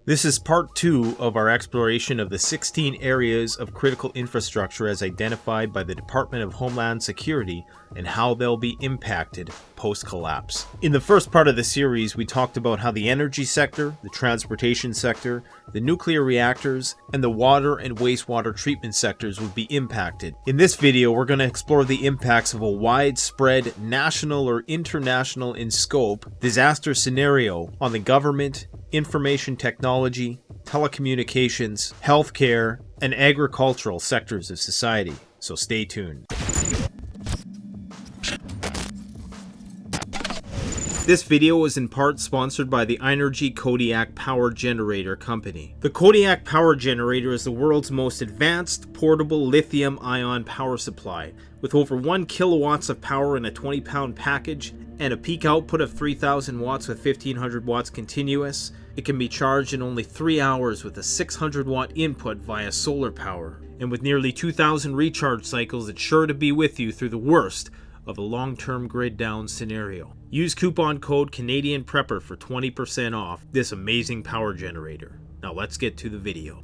This is part 2 of our exploration of the 16 areas of critical infrastructure as identified by the Department of Homeland Security and how they'll be impacted post-collapse. In the first part of the series, we talked about how the energy sector, the transportation sector, the nuclear reactors, and the water and wastewater treatment sectors would be impacted. In this video, we're going to explore the impacts of a widespread national or international in scope disaster scenario on the government, information technology, telecommunications, healthcare, and agricultural sectors of society. So stay tuned. This video was in part sponsored by the Energy Kodiak Power Generator Company. The Kodiak Power Generator is the world's most advanced portable lithium-ion power supply, with over 1 kilowatts of power in a 20-pound package and a peak output of 3,000 watts with 1,500 watts continuous. It can be charged in only 3 hours with a 600-watt input via solar power. And with nearly 2,000 recharge cycles, it's sure to be with you through the worst of a long-term grid down scenario. Use coupon code Canadian Prepper for 20% off this amazing power generator. Now let's get to the video.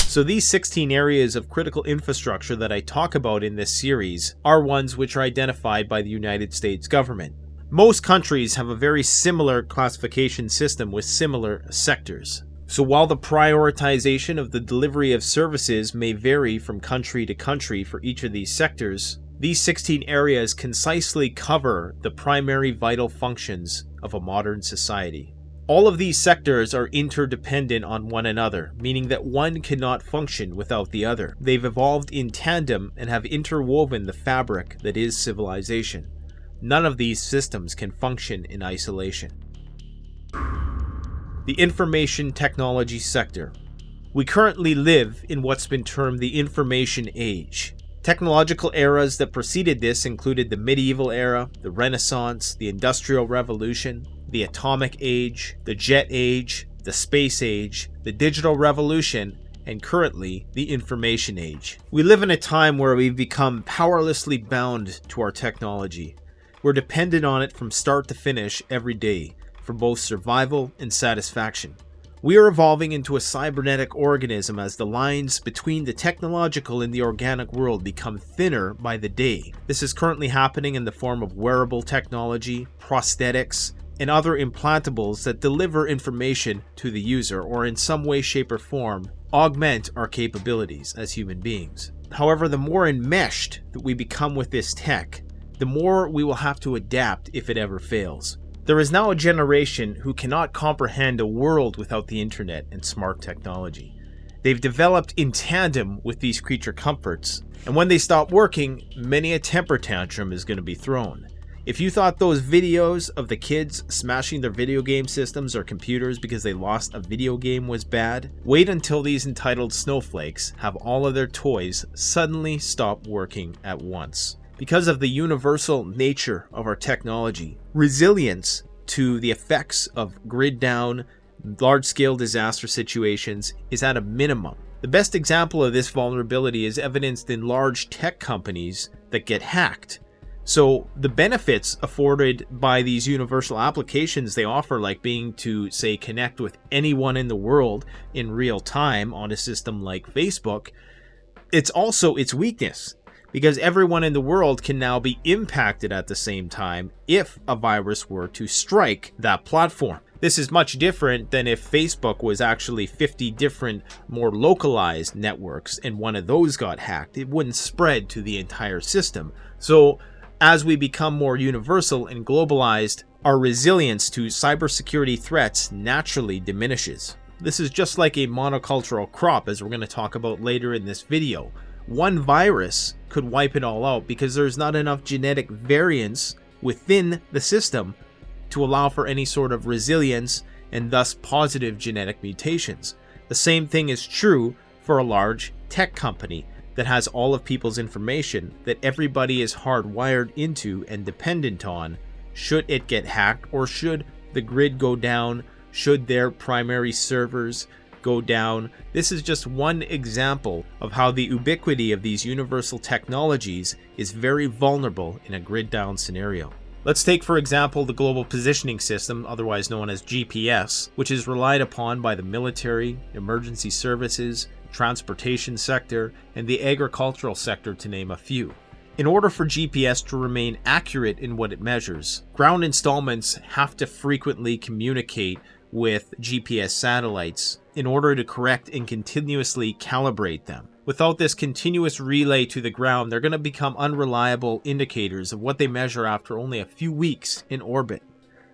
So these 16 areas of critical infrastructure that I talk about in this series are ones which are identified by the United States government. Most countries have a very similar classification system with similar sectors. So while the prioritization of the delivery of services may vary from country to country for each of these sectors, these 16 areas concisely cover the primary vital functions of a modern society. All of these sectors are interdependent on one another, meaning that one cannot function without the other. They've evolved in tandem and have interwoven the fabric that is civilization. None of these systems can function in isolation. The information technology sector. We currently live in what's been termed the information age. Technological eras that preceded this included the medieval era, the Renaissance, the Industrial Revolution, the Atomic Age, the Jet Age, the Space Age, the Digital Revolution, and currently, the Information Age. We live in a time where we've become powerlessly bound to our technology. We're dependent on it from start to finish every day, for both survival and satisfaction. We are evolving into a cybernetic organism as the lines between the technological and the organic world become thinner by the day. This is currently happening in the form of wearable technology, prosthetics, and other implantables that deliver information to the user or in some way, shape, or form augment our capabilities as human beings. However, the more enmeshed that we become with this tech, the more we will have to adapt if it ever fails. There is now a generation who cannot comprehend a world without the internet and smart technology. They've developed in tandem with these creature comforts, and when they stop working, many a temper tantrum is going to be thrown. If you thought those videos of the kids smashing their video game systems or computers because they lost a video game was bad, wait until these entitled snowflakes have all of their toys suddenly stop working at once. Because of the universal nature of our technology, resilience to the effects of grid down, large-scale disaster situations is at a minimum. The best example of this vulnerability is evidenced in large tech companies that get hacked. So the benefits afforded by these universal applications they offer, like being to, say, connect with anyone in the world in real time on a system like Facebook, it's also its weakness. Because everyone in the world can now be impacted at the same time if a virus were to strike that platform. This is much different than if Facebook was actually 50 different, more localized networks and one of those got hacked. It wouldn't spread to the entire system. So as we become more universal and globalized, our resilience to cybersecurity threats naturally diminishes. This is just like a monocultural crop, as we're going to talk about later in this video. One virus could wipe it all out because there's not enough genetic variance within the system to allow for any sort of resilience and thus positive genetic mutations. The same thing is true for a large tech company that has all of people's information that everybody is hardwired into and dependent on should it get hacked or should the grid go down, should their primary servers go down. This is just one example of how the ubiquity of these universal technologies is very vulnerable in a grid down scenario. Let's take, for example, the Global Positioning System, otherwise known as GPS, which is relied upon by the military, emergency services, transportation sector, and the agricultural sector, to name a few. In order for GPS to remain accurate in what it measures, ground installments have to frequently communicate with GPS satellites in order to correct and continuously calibrate them. Without this continuous relay to the ground, they're going to become unreliable indicators of what they measure after only a few weeks in orbit.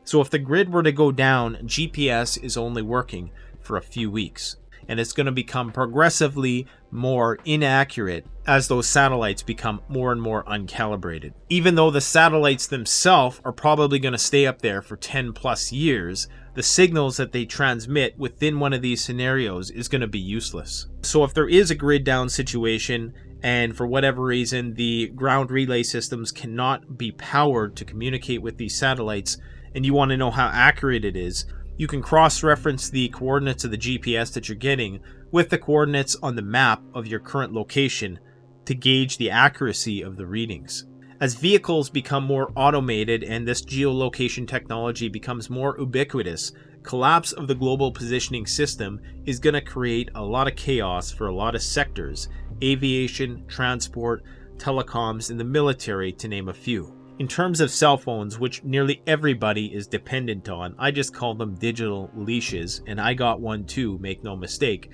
So if the grid were to go down, GPS is only working for a few weeks, and it's going to become progressively more inaccurate as those satellites become more and more uncalibrated. Even though the satellites themselves are probably going to stay up there for 10 plus years, the signals that they transmit within one of these scenarios is going to be useless. So if there is a grid down situation, and for whatever reason the ground relay systems cannot be powered to communicate with these satellites, and you want to know how accurate it is, you can cross-reference the coordinates of the GPS that you're getting with the coordinates on the map of your current location to gauge the accuracy of the readings. As vehicles become more automated and this geolocation technology becomes more ubiquitous, collapse of the global positioning system is going to create a lot of chaos for a lot of sectors: aviation, transport, telecoms, and the military, to name a few. In terms of cell phones, which nearly everybody is dependent on, I just call them digital leashes, and I got one too, make no mistake.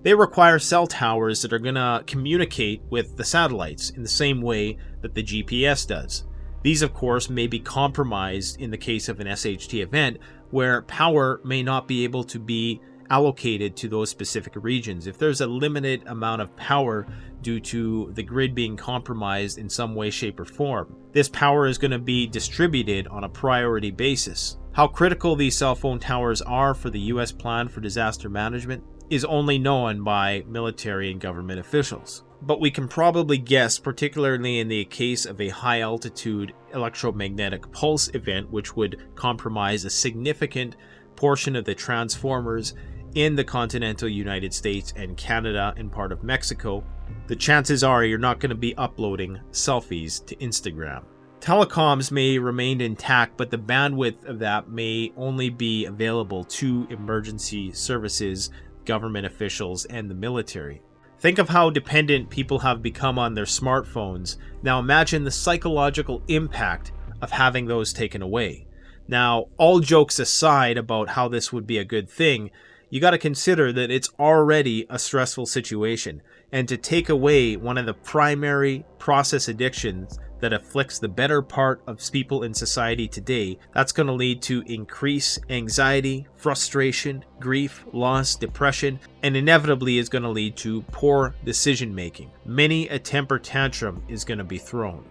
They require cell towers that are going to communicate with the satellites in the same way that the GPS does. These, of course, may be compromised in the case of an SHT event, where power may not be able to be allocated to those specific regions. If there's a limited amount of power due to the grid being compromised in some way, shape, or form, this power is going to be distributed on a priority basis. How critical these cell phone towers are for the US plan for disaster management is only known by military and government officials. But we can probably guess, particularly in the case of a high altitude electromagnetic pulse event, which would compromise a significant portion of the transformers in the continental United States and Canada and part of Mexico, the chances are you're not going to be uploading selfies to Instagram. Telecoms may remain intact, but the bandwidth of that may only be available to emergency services, government officials, and the military. Think of how dependent people have become on their smartphones. Now imagine the psychological impact of having those taken away. Now, all jokes aside about how this would be a good thing, you got to consider that it's already a stressful situation, and to take away one of the primary process addictions that afflicts the better part of people in society today, that's going to lead to increased anxiety, frustration, grief, loss, depression, and inevitably is going to lead to poor decision making. Many a temper tantrum is going to be thrown.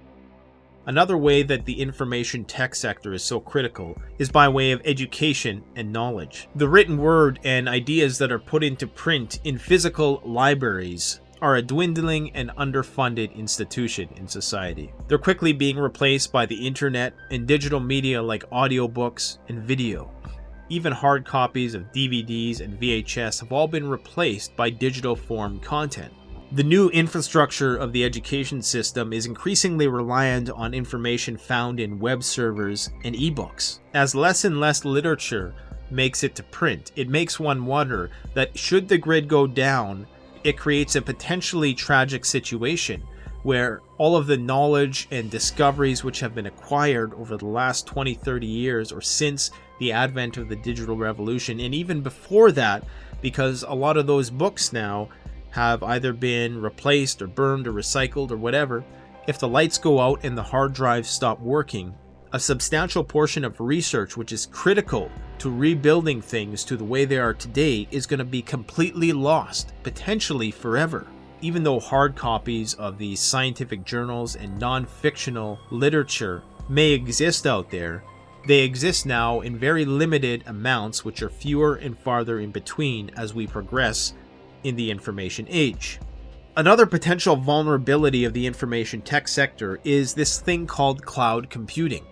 Another way that the information tech sector is so critical is by way of education and knowledge. The written word and ideas that are put into print in physical libraries are a dwindling and underfunded institution in society. They're quickly being replaced by the internet and digital media like audiobooks and video. Even hard copies of DVDs and VHS have all been replaced by digital form content. The new infrastructure of the education system is increasingly reliant on information found in web servers and ebooks. As less and less literature makes it to print, it makes one wonder that should the grid go down, it creates a potentially tragic situation where all of the knowledge and discoveries which have been acquired over the last 20-30 years or since the advent of the digital revolution, and even before that, because a lot of those books now have either been replaced or burned or recycled or whatever, if the lights go out and the hard drives stop working, a substantial portion of research which is critical to rebuilding things to the way they are today is going to be completely lost, potentially forever. Even though hard copies of these scientific journals and non-fictional literature may exist out there, they exist now in very limited amounts, which are fewer and farther in between as we progress in the information age. Another potential vulnerability of the information tech sector is this thing called cloud computing.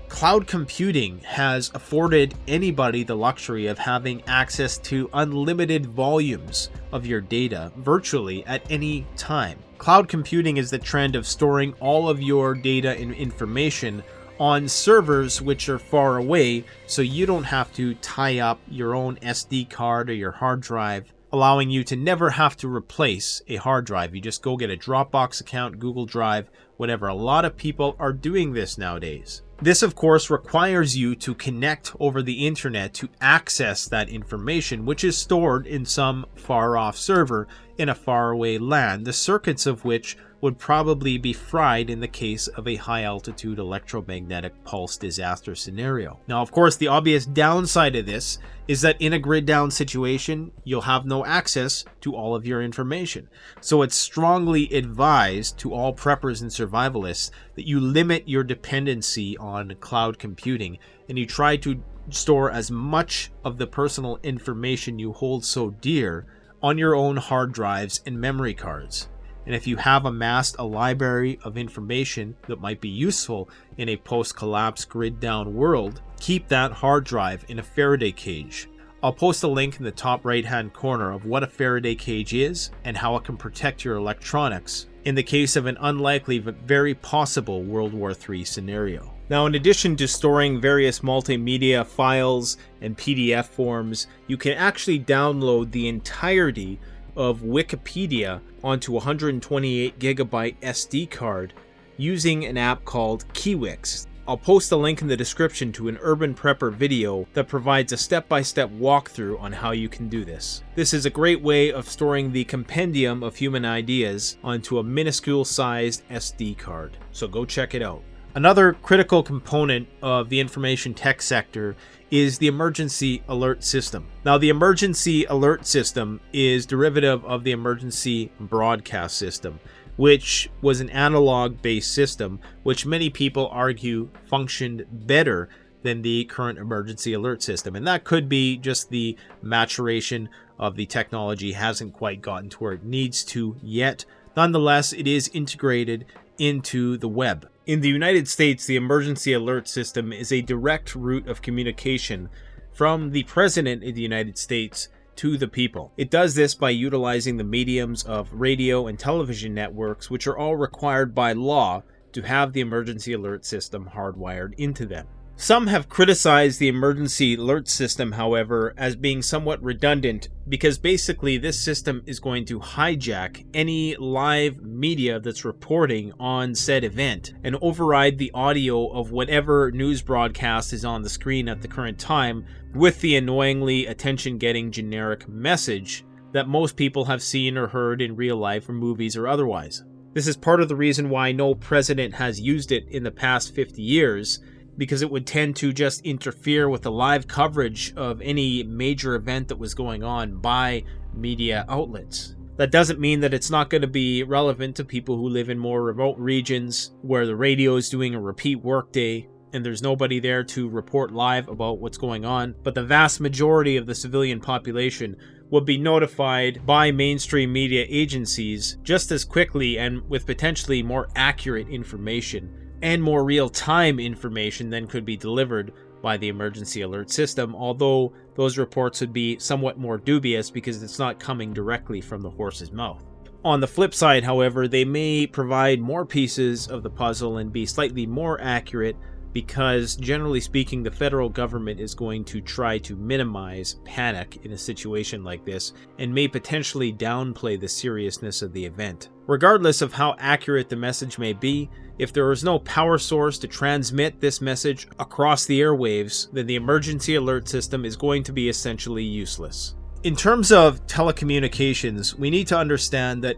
Cloud computing has afforded anybody the luxury of having access to unlimited volumes of your data virtually at any time. Cloud computing is the trend of storing all of your data and information on servers which are far away, so you don't have to tie up your own SD card or your hard drive, allowing you to never have to replace a hard drive. You just go get a Dropbox account, Google Drive, whatever. A lot of people are doing this nowadays. This, of course, requires you to connect over the internet to access that information, which is stored in some far-off server in a faraway land, the circuits of which would probably be fried in the case of a high-altitude electromagnetic pulse disaster scenario. Now, of course, the obvious downside of this is that in a grid-down situation, you'll have no access to all of your information. So it's strongly advised to all preppers and survivalists that you limit your dependency on cloud computing and you try to store as much of the personal information you hold so dear on your own hard drives and memory cards. And if you have amassed a library of information that might be useful in a post-collapse grid-down world, keep that hard drive in a Faraday cage. I'll post a link in the top right-hand corner of what a Faraday cage is and how it can protect your electronics in the case of an unlikely but very possible World War III scenario. Now, in addition to storing various multimedia files and PDF forms, you can actually download the entirety of Wikipedia onto a 128 gigabyte SD card using an app called Kiwix. I'll post a link in the description to an Urban Prepper video that provides a step-by-step walkthrough on how you can do this. This is a great way of storing the compendium of human ideas onto a minuscule-sized SD card, so go check it out. Another critical component of the information tech sector is the emergency alert system. Now, the emergency alert system is derivative of the emergency broadcast system, which was an analog-based system, which many people argue functioned better than the current emergency alert system. And that could be just the maturation of the technology hasn't quite gotten to where it needs to yet. Nonetheless, it is integrated into the web. In the United States, the emergency alert system is a direct route of communication from the President of the United States to the people. It does this by utilizing the mediums of radio and television networks, which are all required by law to have the emergency alert system hardwired into them. Some have criticized the emergency alert system, however, as being somewhat redundant because basically this system is going to hijack any live media that's reporting on said event and override the audio of whatever news broadcast is on the screen at the current time with the annoyingly attention-getting generic message that most people have seen or heard in real life or movies or otherwise. This is part of the reason why no president has used it in the past 50 years, because it would tend to just interfere with the live coverage of any major event that was going on by media outlets. That doesn't mean that it's not going to be relevant to people who live in more remote regions where the radio is doing a repeat workday and there's nobody there to report live about what's going on, but the vast majority of the civilian population would be notified by mainstream media agencies just as quickly and with potentially more accurate information and more real-time information than could be delivered by the emergency alert system, although those reports would be somewhat more dubious because it's not coming directly from the horse's mouth. On the flip side, however, they may provide more pieces of the puzzle and be slightly more accurate because, generally speaking, the federal government is going to try to minimize panic in a situation like this and may potentially downplay the seriousness of the event. Regardless of how accurate the message may be, if there is no power source to transmit this message across the airwaves, then the emergency alert system is going to be essentially useless. In terms of telecommunications, we need to understand that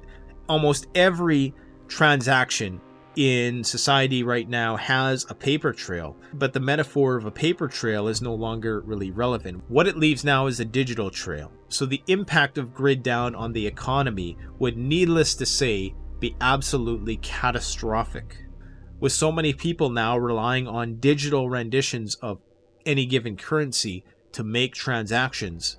almost every transaction in society right now has a paper trail, but the metaphor of a paper trail is no longer really relevant. What it leaves now is a digital trail. So the impact of grid down on the economy would, needless to say, be absolutely catastrophic. With so many people now relying on digital renditions of any given currency to make transactions,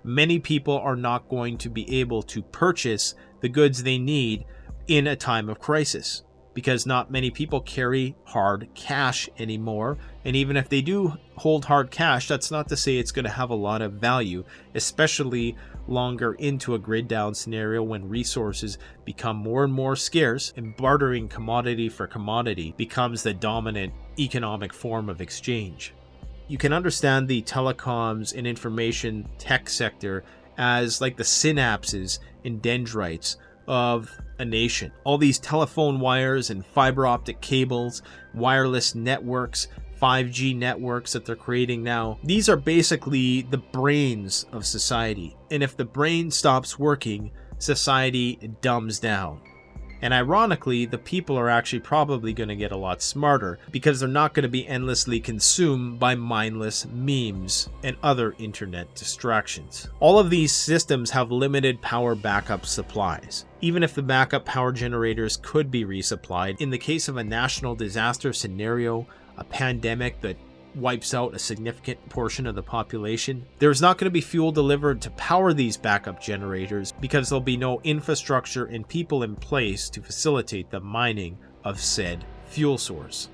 many people are not going to be able to purchase the goods they need in a time of crisis, because not many people carry hard cash anymore. And even if they do hold hard cash, that's not to say it's going to have a lot of value, especially longer into a grid down scenario when resources become more and more scarce and bartering commodity for commodity becomes the dominant economic form of exchange. You can understand the telecoms and information tech sector as like the synapses and dendrites of a nation. All these telephone wires and fiber optic cables, wireless networks, 5G networks that they're creating now, these are basically the brains of society. And if the brain stops working, society dumbs down. And ironically, the people are actually probably going to get a lot smarter because they're not going to be endlessly consumed by mindless memes and other internet distractions. All of these systems have limited power backup supplies. Even if the backup power generators could be resupplied, in the case of a national disaster scenario, a pandemic that wipes out a significant portion of the population, there's not going to be fuel delivered to power these backup generators because there'll be no infrastructure and people in place to facilitate the mining of said fuel source.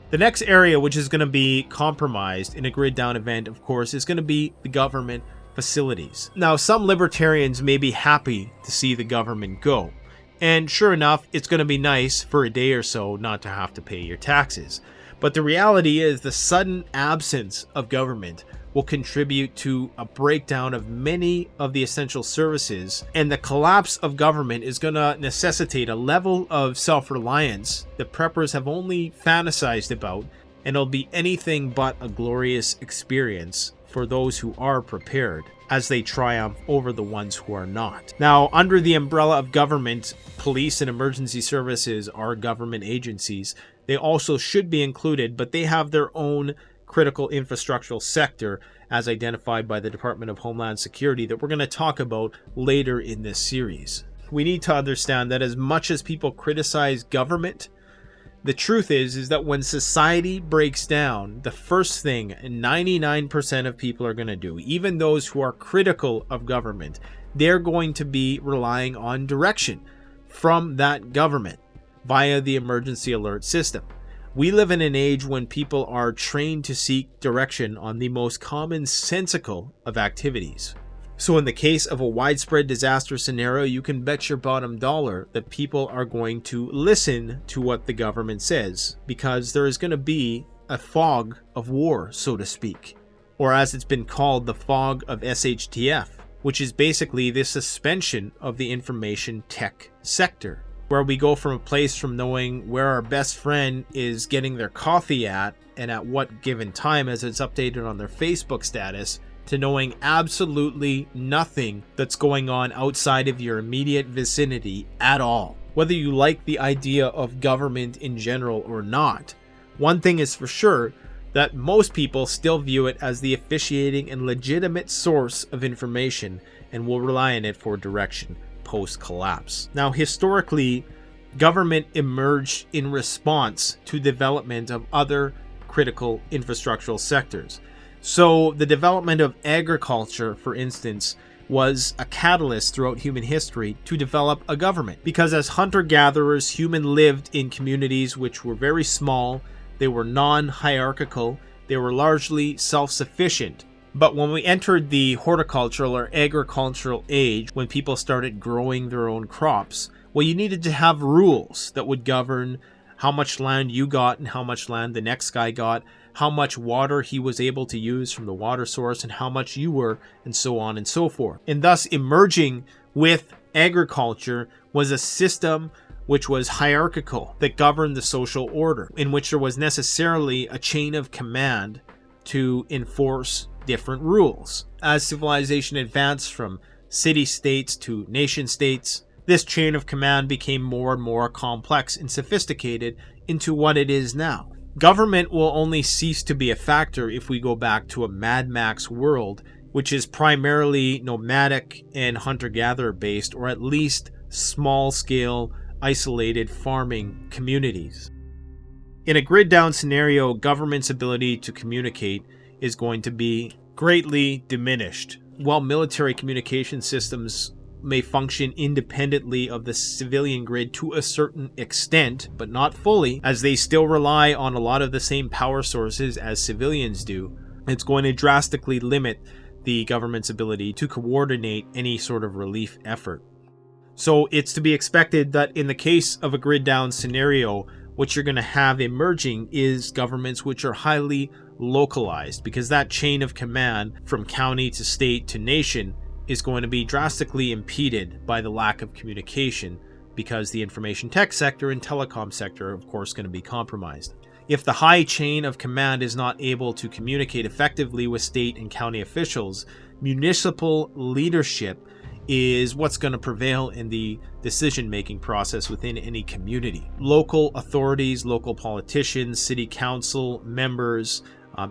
The next area which is going to be compromised in a grid down event, of course, is going to be the government facilities. Now, some libertarians may be happy to see the government go. And sure enough, it's going to be nice for a day or so not to have to pay your taxes. But the reality is the sudden absence of government will contribute to a breakdown of many of the essential services, and the collapse of government is going to necessitate a level of self-reliance that preppers have only fantasized about, and it'll be anything but a glorious experience for those who are prepared as they triumph over the ones who are not. Now, under the umbrella of government, police and emergency services are government agencies. They also should be included, but they have their own critical infrastructural sector as identified by the Department of Homeland Security that we're going to talk about later in this series. We need to understand that as much as people criticize government, the truth is that when society breaks down, the first thing 99% of people are going to do, even those who are critical of government, they're going to be relying on direction from that government via the emergency alert system. We live in an age when people are trained to seek direction on the most commonsensical of activities. So in the case of a widespread disaster scenario, you can bet your bottom dollar that people are going to listen to what the government says, because there is going to be a fog of war, so to speak, or as it's been called, the fog of SHTF, which is basically the suspension of the information tech sector, where we go from a place from knowing where our best friend is getting their coffee at and at what given time as it's updated on their Facebook status, to knowing absolutely nothing that's going on outside of your immediate vicinity at all. Whether you like the idea of government in general or not, one thing is for sure, that most people still view it as the officiating and legitimate source of information and will rely on it for direction post-collapse. Now, historically, government emerged in response to development of other critical infrastructural sectors. So the development of agriculture, for instance, was a catalyst throughout human history to develop a government. Because as hunter-gatherers, humans lived in communities which were very small, they were non-hierarchical, they were largely self-sufficient. But when we entered the horticultural or agricultural age, when people started growing their own crops, well, you needed to have rules that would govern how much land you got and how much land the next guy got, how much water he was able to use from the water source and how much you were, and so on and so forth. And thus emerging with agriculture was a system which was hierarchical that governed the social order, in which there was necessarily a chain of command to enforce different rules. As civilization advanced from city-states to nation-states, this chain of command became more and more complex and sophisticated into what it is now. Government will only cease to be a factor if we go back to a Mad Max world, which is primarily nomadic and hunter-gatherer based, or at least small-scale, isolated farming communities. In a grid-down scenario, government's ability to communicate is going to be greatly diminished. While military communication systems may function independently of the civilian grid to a certain extent, but not fully, as they still rely on a lot of the same power sources as civilians do, it's going to drastically limit the government's ability to coordinate any sort of relief effort. So it's to be expected that in the case of a grid down scenario, what you're going to have emerging is governments which are highly localized, because that chain of command from county to state to nation is going to be drastically impeded by the lack of communication, because the information tech sector and telecom sector are of course going to be compromised. If the high chain of command is not able to communicate effectively with state and county officials, municipal leadership is what's going to prevail in the decision-making process within any community. Local authorities, local politicians, city council members,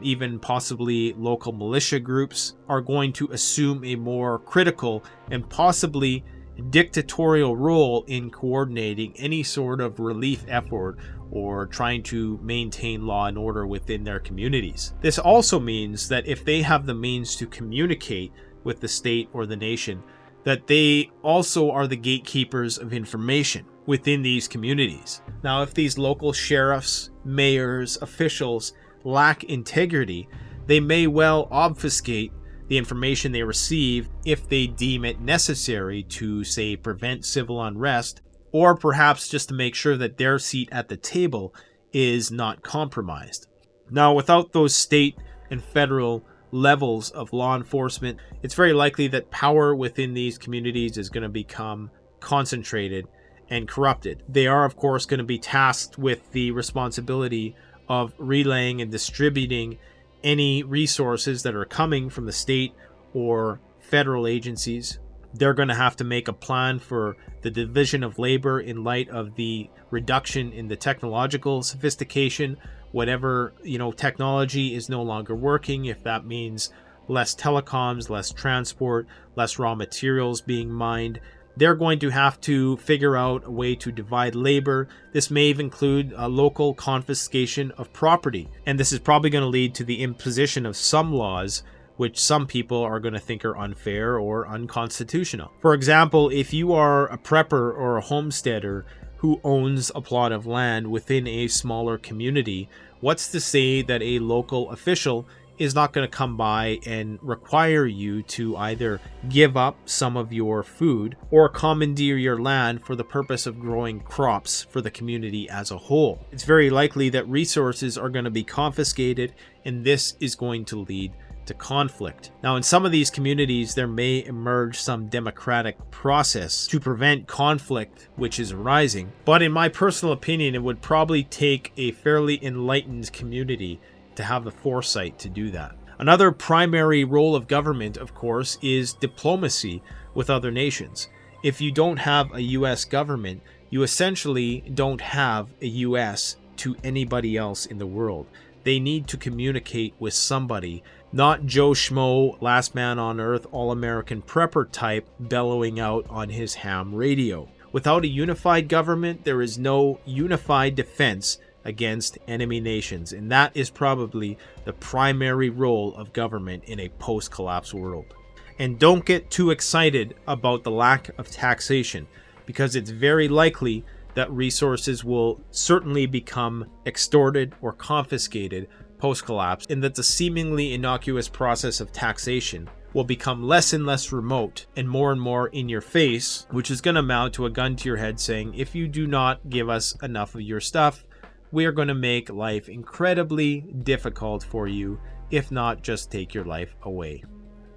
even possibly local militia groups are going to assume a more critical and possibly dictatorial role in coordinating any sort of relief effort or trying to maintain law and order within their communities. This also means that if they have the means to communicate with the state or the nation, that they also are the gatekeepers of information within these communities. Now, if these local sheriffs, mayors, officials lack integrity, they may well obfuscate the information they receive if they deem it necessary to, say, prevent civil unrest, or perhaps just to make sure that their seat at the table is not compromised. Now, without those state and federal levels of law enforcement, it's very likely that power within these communities is going to become concentrated and corrupted. They are, of course, going to be tasked with the responsibility of relaying and distributing any resources that are coming from the state or federal agencies. They're going to have to make a plan for the division of labor in light of the reduction in the technological sophistication. Whatever, technology is no longer working, if that means less telecoms, less transport, less raw materials being mined, they're going to have to figure out a way to divide labor. This may even include a local confiscation of property. And this is probably going to lead to the imposition of some laws which some people are going to think are unfair or unconstitutional. For example, if you are a prepper or a homesteader who owns a plot of land within a smaller community, what's to say that a local official is not going to come by and require you to either give up some of your food or commandeer your land for the purpose of growing crops for the community as a whole? It's very likely that resources are going to be confiscated, and this is going to lead to conflict. Now, in some of these communities, there may emerge some democratic process to prevent conflict which is arising, but in my personal opinion, it would probably take a fairly enlightened community to have the foresight to do that. Another primary role of government, of course, is diplomacy with other nations. If you don't have a US government, you essentially don't have a US to anybody else in the world. They need to communicate with somebody, not Joe Schmo, last man on earth, all-American prepper type bellowing out on his ham radio. Without a unified government, there is no unified defense against enemy nations, and that is probably the primary role of government in a post-collapse world. And don't get too excited about the lack of taxation, because it's very likely that resources will certainly become extorted or confiscated post-collapse, and that the seemingly innocuous process of taxation will become less and less remote and more in your face, which is going to amount to a gun to your head saying, if you do not give us enough of your stuff, we are going to make life incredibly difficult for you, if not just take your life away.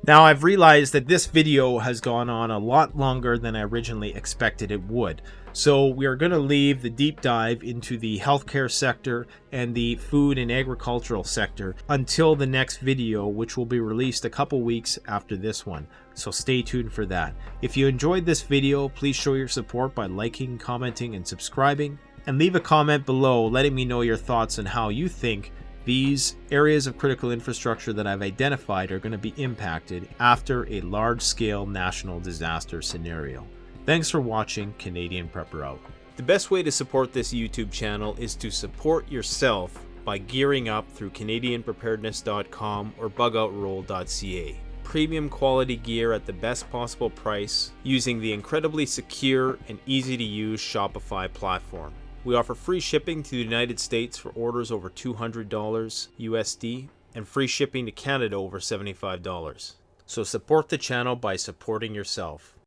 Now, I've realized that this video has gone on a lot longer than I originally expected it would. So we are going to leave the deep dive into the healthcare sector and the food and agricultural sector until the next video, which will be released a couple weeks after this one. So stay tuned for that. If you enjoyed this video, please show your support by liking, commenting, and subscribing. And leave a comment below letting me know your thoughts on how you think these areas of critical infrastructure that I've identified are going to be impacted after a large-scale national disaster scenario. Thanks for watching. Canadian Prepper out. The best way to support this YouTube channel is to support yourself by gearing up through CanadianPreparedness.com or BugoutRoll.ca. Premium quality gear at the best possible price using the incredibly secure and easy to use Shopify platform. We offer free shipping to the United States for orders over $200 USD and free shipping to Canada over $75. So support the channel by supporting yourself.